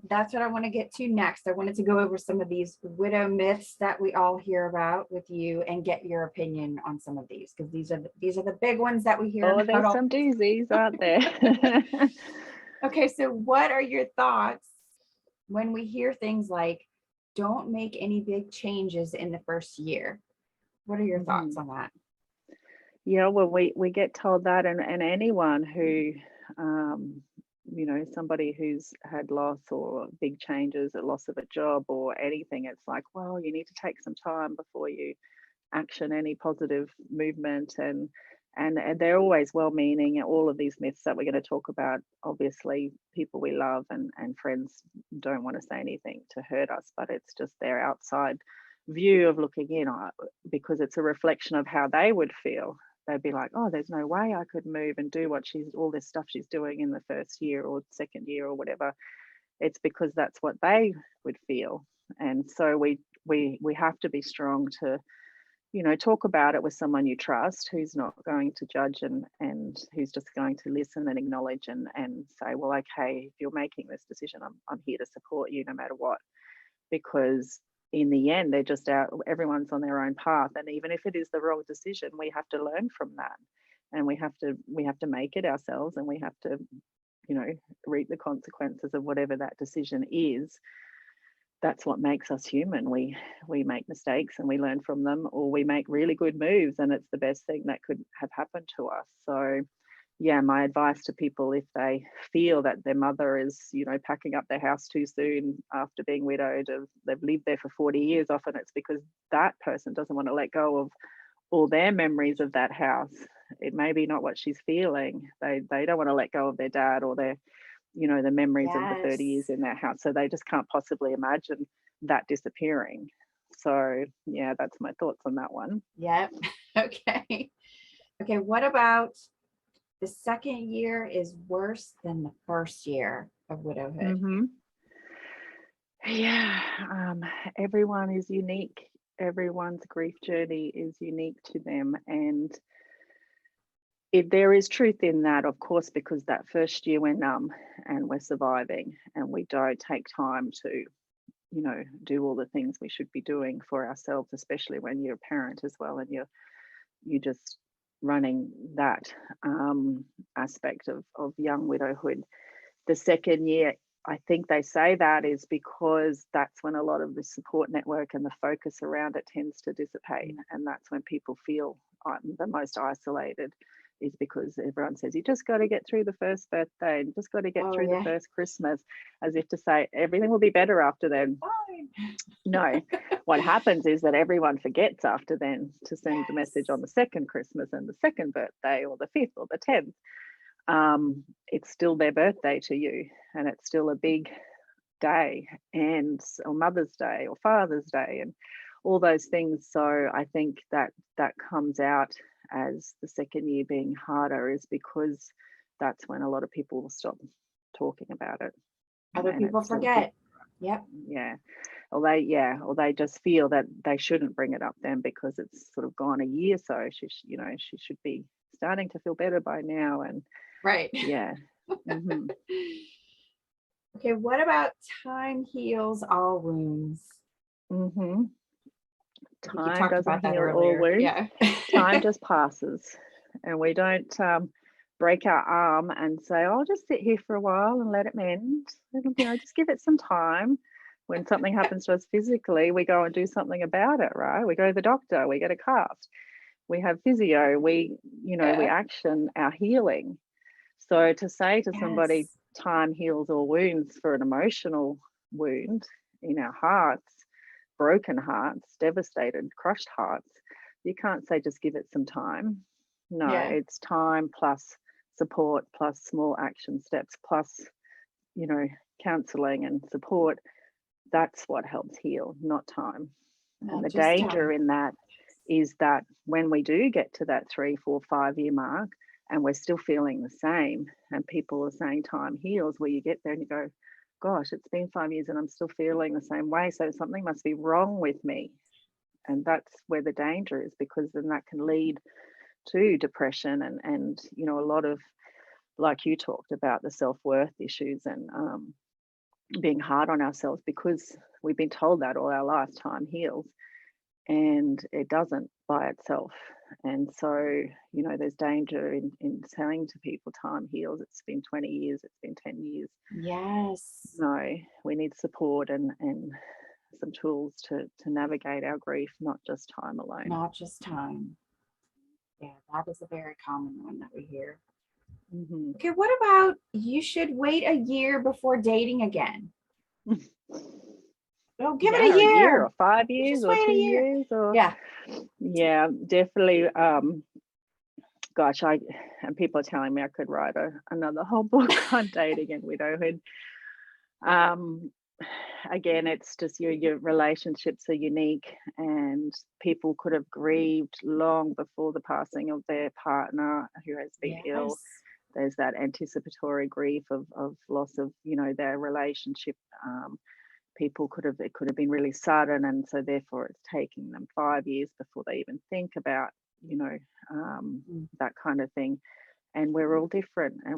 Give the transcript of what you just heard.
That's what I want to get to next. I wanted to go over some of these widow myths that we all hear about with you and get your opinion on some of these, because these are the big ones that we hear Oh, about there's all. some doozies, aren't there? Okay, so what are your thoughts when we hear things like don't make any big changes in the first year? What are your thoughts Mhm. on that? Yeah, well, we get told that, and anyone who, um, somebody who's had loss or big changes, a loss of a job or anything, it's like, well, you need to take some time before you action any positive movement, and they're always well-meaning. All of these myths that we're going to talk about, obviously, people we love and friends don't want to say anything to hurt us, but it's just their outside view of looking in, because it's a reflection of how they would feel. They'd be like, oh, there's no way I could move and do what she's all this stuff she's doing in the first year or second year or whatever. It's because that's what they would feel. And so we have to be strong to, talk about it with someone you trust, who's not going to judge, and who's just going to listen and acknowledge and say, well, okay, if you're making this decision, I'm here to support you no matter what. Because in the end, they're just out, everyone's on their own path, and even if it is the wrong decision, we have to learn from that, and we have to make it ourselves, and we have to, reap the consequences of whatever that decision is. That's what makes us human. We make mistakes and we learn from them, or we make really good moves, and it's the best thing that could have happened to us. So yeah, my advice to people, if they feel that their mother is, packing up their house too soon after being widowed, or they've lived there for 40 years, often it's because that person doesn't want to let go of all their memories of that house. It may be not what she's feeling. They don't want to let go of their dad or their, the memories of the 30 years Yes. in that house. So they just can't possibly imagine that disappearing. So yeah, that's my thoughts on that one. Yep. Okay. Okay. What about the second year is worse than the first year of widowhood? Hmm. Yeah, everyone is unique. Everyone's grief journey is unique to them, and there is truth in that, of course, because that first year we're numb and we're surviving, and we don't take time to, do all the things we should be doing for ourselves, especially when you're a parent as well, and you're just running that aspect of young widowhood. The second year, I think they say that is because that's when a lot of the support network and the focus around it tends to dissipate. And that's when people feel the most isolated, is because everyone says, you just got to get through the first birthday and just got to get Oh, through the yeah. first Christmas, as if to say everything will be better after then. Fine. No, what happens is that everyone forgets after then to send the message Yes. on the second Christmas and the second birthday or the fifth or the 10th. It's still their birthday to you, and it's still a big day, and or Mother's Day or Father's Day and all those things. So I think that comes out as the second year being harder, is because that's when a lot of people will stop talking about it, Other and people it's still big. forget. Yep. Yeah, or they just feel that they shouldn't bring it up then because it's sort of gone a year, so she should be starting to feel better by now. And Right. yeah. Hmm. Okay. What about time heals all wounds? Hmm. I think you Time talked doesn't about that heal all earlier. wounds. Yeah. Time just passes, and we don't break our arm and say, "I'll just sit here for a while and let it mend." Just give it some time. When something happens to us physically, we go and do something about it, right? We go to the doctor, we get a cast, we have physio, we Yeah. action our healing. So to say to somebody, Yes. time heals all wounds, for an emotional wound in our hearts, broken hearts, devastated, crushed hearts, you can't say just give it some time. No, Yeah. it's time plus support plus small action steps plus, you know, counseling and support. That's what helps heal, not time. And Not the just danger time. in that is that when we do get to that 3, 4, 5 year mark and we're still feeling the same, and people are saying time heals, where you get there and you go, gosh, it's been 5 years and I'm still feeling the same way. So something must be wrong with me. And that's where the danger is, because then that can lead to depression and a lot of, like you talked about, the self-worth issues, and being hard on ourselves because we've been told that all our life time heals, and it doesn't by itself. And so, there's danger in telling to people time heals. It's been 20 years, it's been 10 years. Yes. No, we need support and some tools to navigate our grief, not just time alone. Not just time. Yeah, that is a very common one that we hear. Hmm. Okay, what about you should wait a year before dating again? Oh, give it Yeah, a a year year. or 5 You years just or wait a 2 year. years or Yeah. yeah, definitely. Gosh, and people are telling me I could write another whole book on dating and widowhood. Um, Again, it's just your relationships are unique, and people could have grieved long before the passing of their partner who has been ill. Yes. There's that anticipatory grief of loss of their relationship. People it could have been really sudden, and so therefore it's taking them 5 years before they even think about you know Mm. that kind of thing. And we're all different, and